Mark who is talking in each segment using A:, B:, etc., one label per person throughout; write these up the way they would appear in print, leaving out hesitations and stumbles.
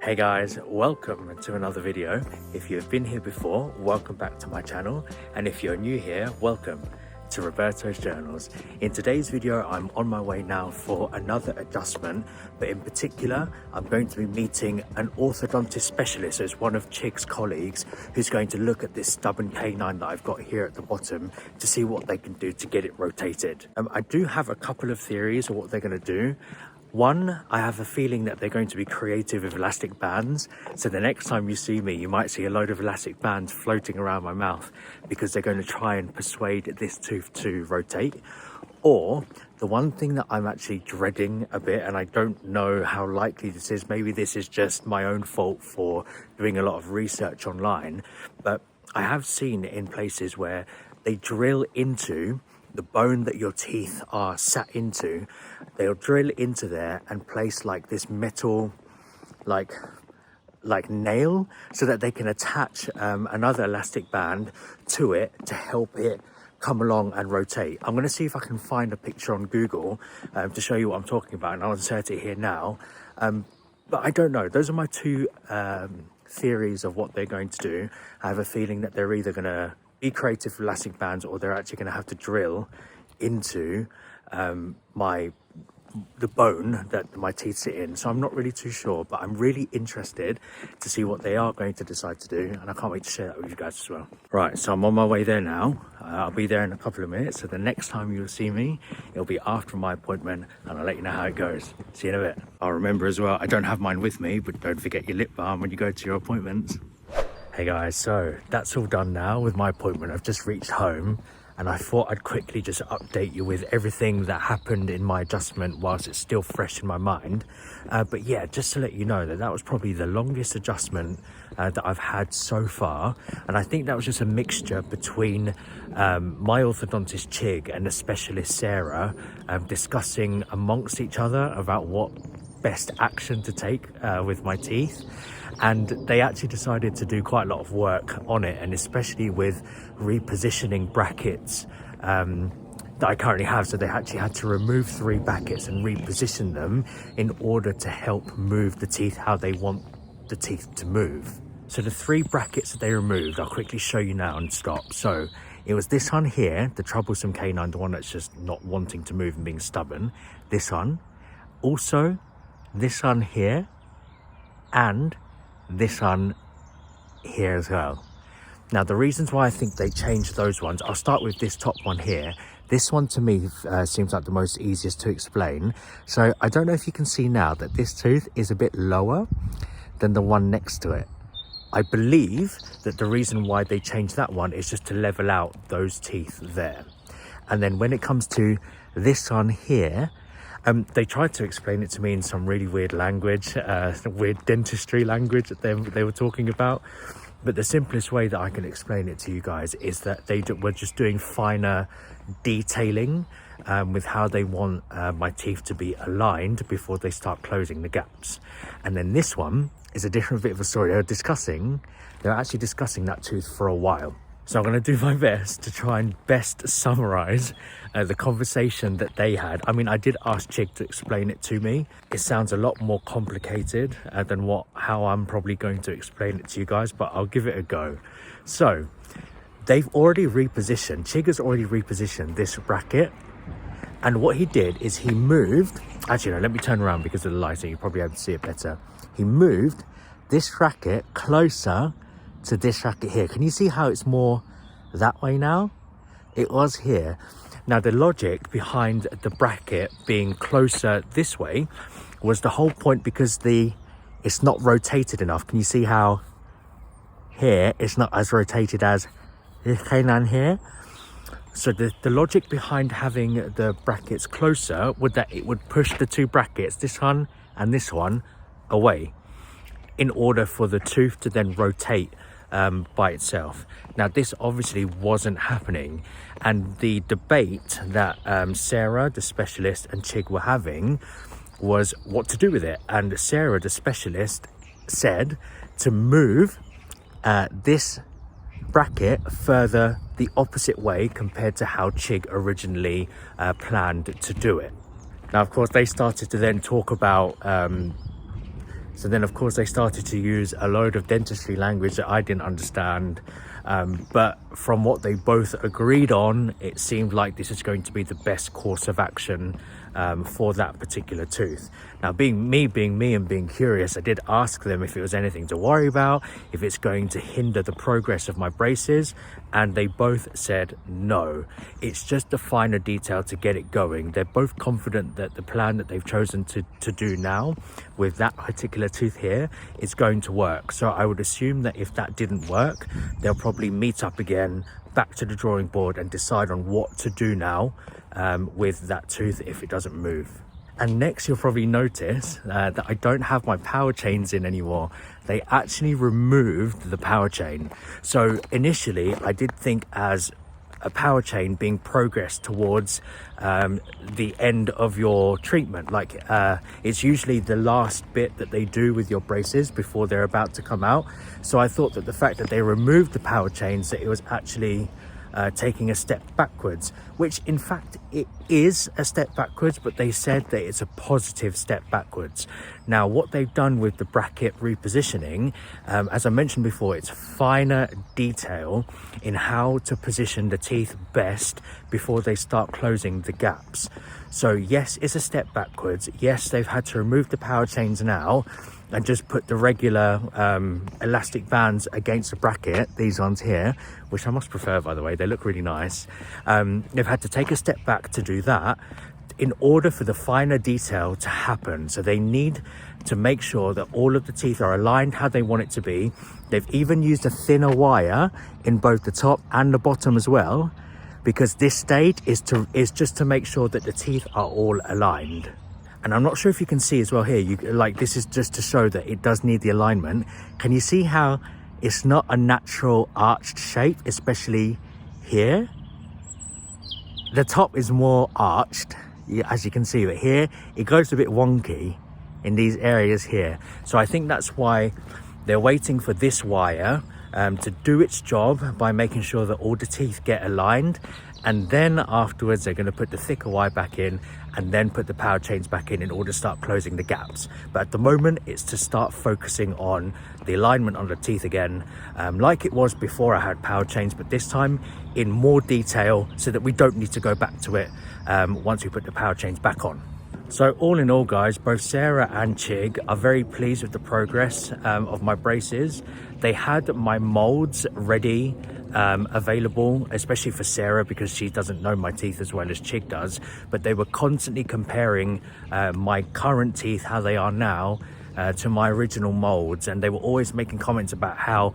A: Hey guys, welcome to another video. If you've been here before, welcome back to my channel, and if you're new here, welcome to Roberto's Journals. In today's video, I'm on my way now for another adjustment, but in particular, I'm going to be meeting an orthodontist specialist, as one of Chig's colleagues, who's going to look at this stubborn canine that I've got here at the bottom to see what they can do to get it rotated. I do have a couple of theories of what they're going to do. One, I have a feeling that they're going to be creative with elastic bands. So the next time you see me, you might see a load of elastic bands floating around my mouth because they're going to try and persuade this tooth to rotate. Or the one thing that I'm actually dreading a bit, and I don't know how likely this is, maybe this is just my own fault for doing a lot of research online, but I have seen in places where they drill into the bone that your teeth are sat into. They'll drill into there and place like this metal like nail so that they can attach another elastic band to it to help it come along and rotate. I'm going to see if I can find a picture on Google to show you what I'm talking about, and I'll insert it here now. But I don't know. Those are my two theories of what they're going to do. I have a feeling that they're either going to be creative with elastic bands, or they're actually going to have to drill into the bone that my teeth sit in. So I'm not really too sure, but I'm really interested to see what they are going to decide to do, and I can't wait to share that with you guys as well. Right, so I'm on my way there now. I'll be there in a couple of minutes, so the next time you'll see me, it'll be after my appointment, and I'll let you know how it goes. See you in a bit. I'll remember as well, I don't have mine with me, but don't forget your lip balm when you go to your appointments. Hey guys, so that's all done now with my appointment. I've just reached home, and I thought I'd quickly just update you with everything that happened in my adjustment whilst it's still fresh in my mind. But yeah, just to let you know that was probably the longest adjustment that I've had so far. And I think that was just a mixture between my orthodontist Chig and the specialist Sarah discussing amongst each other about what best action to take with my teeth. And they actually decided to do quite a lot of work on it, and especially with repositioning brackets that I currently have. So they actually had to remove 3 brackets and reposition them in order to help move the teeth how they want the teeth to move. So the 3 brackets that they removed, I'll quickly show you now and stop. So it was this one here, the troublesome canine, the one that's just not wanting to move and being stubborn. This one, also this one here, and this one here as well. Now the reasons why I think they changed those ones, I'll start with this top one here. This one to me seems like the most easiest to explain. So I don't know if you can see now that this tooth is a bit lower than the one next to it. I believe that the reason why they changed that one is just to level out those teeth there. And then when it comes to this one here, they tried to explain it to me in some really weird language, weird dentistry language that they were talking about. But the simplest way that I can explain it to you guys is that they were just doing finer detailing with how they want my teeth to be aligned before they start closing the gaps. And then this one is a different bit of a story. They're actually discussing that tooth for a while. So I'm going to do my best to try and best summarize the conversation that they had. I mean, I did ask Chig to explain it to me. It sounds a lot more complicated than how I'm probably going to explain it to you guys, but I'll give it a go. So they've already repositioned, Chig has already repositioned this bracket. And what he did is he moved, actually no, let me turn around because of the lighting, you'll probably be able to see it better. He moved this bracket closer to this bracket here. Can you see how it's more that way now? It was here. Now the logic behind the bracket being closer this way was the whole point, because it's not rotated enough. Can you see how here it's not as rotated as this canine here? So the logic behind having the brackets closer would that it would push the 2 brackets, this one and this one, away in order for the tooth to then rotate by itself. Now this obviously wasn't happening, and the debate that Sarah the specialist and Chig were having was what to do with it. And Sarah the specialist said to move this bracket further the opposite way compared to how Chig originally planned to do it. Now of course they started to then talk about So then of course they started to use a load of dentistry language that I didn't understand, but from what they both agreed on, it seemed like this is going to be the best course of action for that particular tooth. Now being me and being curious, I did ask them if it was anything to worry about, if it's going to hinder the progress of my braces, and they both said no. It's just a finer detail to get it going. They're both confident that the plan that they've chosen to do now with that particular tooth here is going to work. So I would assume that if that didn't work, they'll probably meet up again, back to the drawing board, and decide on what to do now with that tooth if it doesn't move. And next you'll probably notice that I don't have my power chains in anymore. They actually removed the power chain. So initially I did think as a power chain being progress towards the end of your treatment. Like it's usually the last bit that they do with your braces before they're about to come out. So I thought that the fact that they removed the power chains, that it was actually taking a step backwards, which in fact it is a step backwards, but they said that it's a positive step backwards. Now what they've done with the bracket repositioning, as I mentioned before, it's finer detail in how to position the teeth best before they start closing the gaps. So yes, it's a step backwards. Yes, they've had to remove the power chains now and just put the regular elastic bands against the bracket, these ones here, which I must prefer, by the way, they look really nice. They've had to take a step back to do that in order for the finer detail to happen. So they need to make sure that all of the teeth are aligned how they want it to be. They've even used a thinner wire in both the top and the bottom as well, because this stage is just to make sure that the teeth are all aligned. And I'm not sure if you can see as well here, this is just to show that it does need the alignment. Can you see how it's not a natural arched shape, especially here? The top is more arched, as you can see, but here it goes a bit wonky in these areas here. So I think that's why they're waiting for this wire to do its job by making sure that all the teeth get aligned, and then afterwards they're going to put the thicker wire back in and then put the power chains back in order to start closing the gaps. But at the moment it's to start focusing on the alignment on the teeth again, like it was before I had power chains, but this time in more detail so that we don't need to go back to it once we put the power chains back on. So all in all, guys, both Sarah and Chig are very pleased with the progress of my braces. They had my molds ready, available, especially for Sarah because she doesn't know my teeth as well as Chig does, but they were constantly comparing my current teeth, how they are now, to my original molds, and they were always making comments about how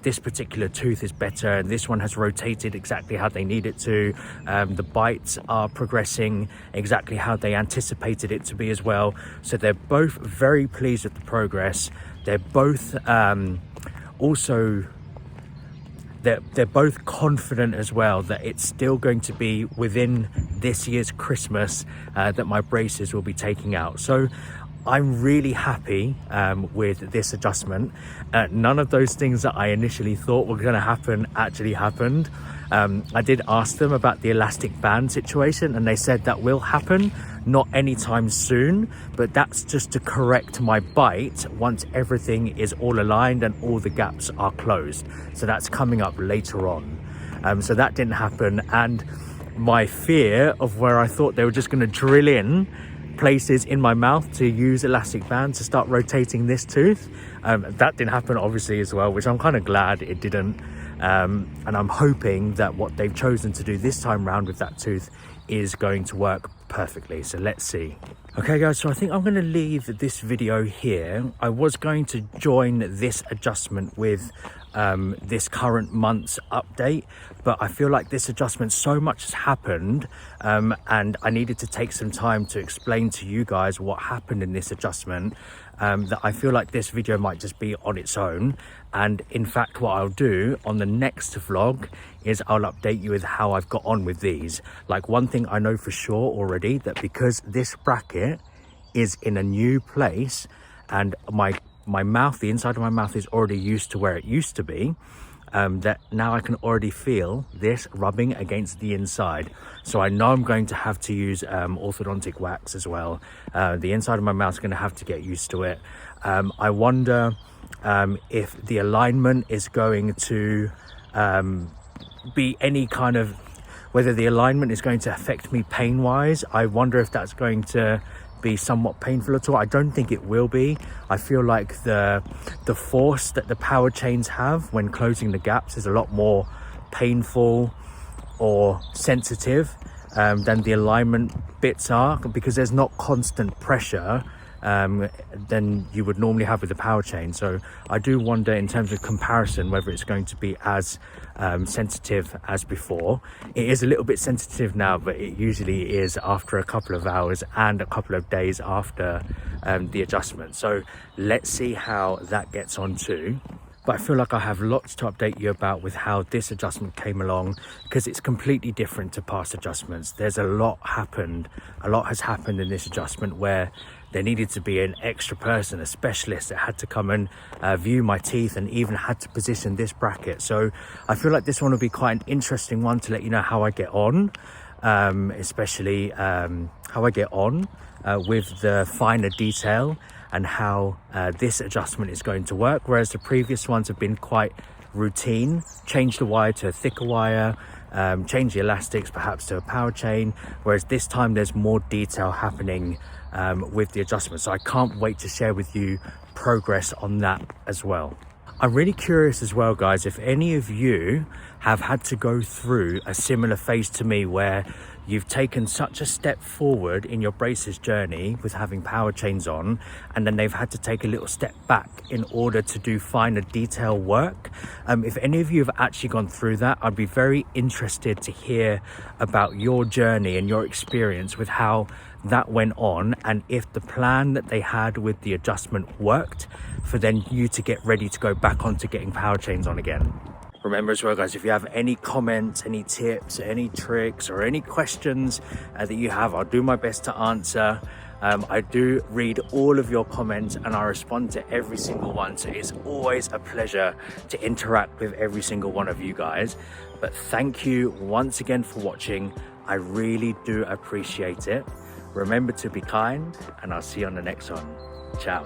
A: this particular tooth is better and this one has rotated exactly how they need it to. The bites are progressing exactly how they anticipated it to be as well. So they're both very pleased with the progress. They're both they're both confident as well that it's still going to be within this year's Christmas that my braces will be taking out. So I'm really happy with this adjustment. None of those things that I initially thought were going to happen actually happened. I did ask them about the elastic band situation and they said that will happen, not anytime soon, but that's just to correct my bite once everything is all aligned and all the gaps are closed. So that's coming up later on. So that didn't happen, and my fear of where I thought they were just going to drill in places in my mouth to use elastic band to start rotating this tooth, that didn't happen obviously as well, which I'm kind of glad it didn't. And I'm hoping that what they've chosen to do this time round with that tooth is going to work perfectly. So let's see. Okay guys, so I think I'm going to leave this video here. I was going to join this adjustment with this current month's update, but I feel like this adjustment, so much has happened, and I needed to take some time to explain to you guys what happened in this adjustment, that I feel like this video might just be on its own. And in fact what I'll do on the next vlog is I'll update you with how I've got on with these. Like, one thing I know for sure already, that because this bracket is in a new place and my mouth, the inside of my mouth is already used to where it used to be, that now I can already feel this rubbing against the inside. So I know I'm going to have to use orthodontic wax as well. The inside of my mouth is going to have to get used to it. I wonder if the alignment is going to be any kind of, whether the alignment is going to affect me pain wise. I wonder if that's going to be somewhat painful at all. I don't think it will be. I feel like the force that the power chains have when closing the gaps is a lot more painful or sensitive than the alignment bits are, because there's not constant pressure than you would normally have with the power chain. So I do wonder, in terms of comparison, whether it's going to be as sensitive as before. It is a little bit sensitive now, but it usually is after a couple of hours and a couple of days after the adjustment. So let's see how that gets on too. But I feel like I have lots to update you about with how this adjustment came along, because it's completely different to past adjustments. There's a lot has happened in this adjustment, where there needed to be an extra person, a specialist, that had to come and view my teeth, and even had to position this bracket. So I feel like this one will be quite an interesting one to let you know how I get on, especially how I get on with the finer detail, and how this adjustment is going to work, whereas the previous ones have been quite routine. Change the wire to a thicker wire, change the elastics perhaps to a power chain, whereas this time there's more detail happening with the adjustment. So I can't wait to share with you progress on that as well. I'm really curious as well, guys, if any of you have had to go through a similar phase to me, where you've taken such a step forward in your braces journey with having power chains on, and then they've had to take a little step back in order to do finer detail work. If any of you have actually gone through that, I'd be very interested to hear about your journey and your experience with how that went on, and if the plan that they had with the adjustment worked for then you to get ready to go back onto getting power chains on again. Remember as well, guys, if you have any comments, any tips, any tricks, or any questions that you have, I'll do my best to answer. I do read all of your comments and I respond to every single one. So it's always a pleasure to interact with every single one of you guys. But thank you once again for watching. I really do appreciate it. Remember to be kind, and I'll see you on the next one. Ciao.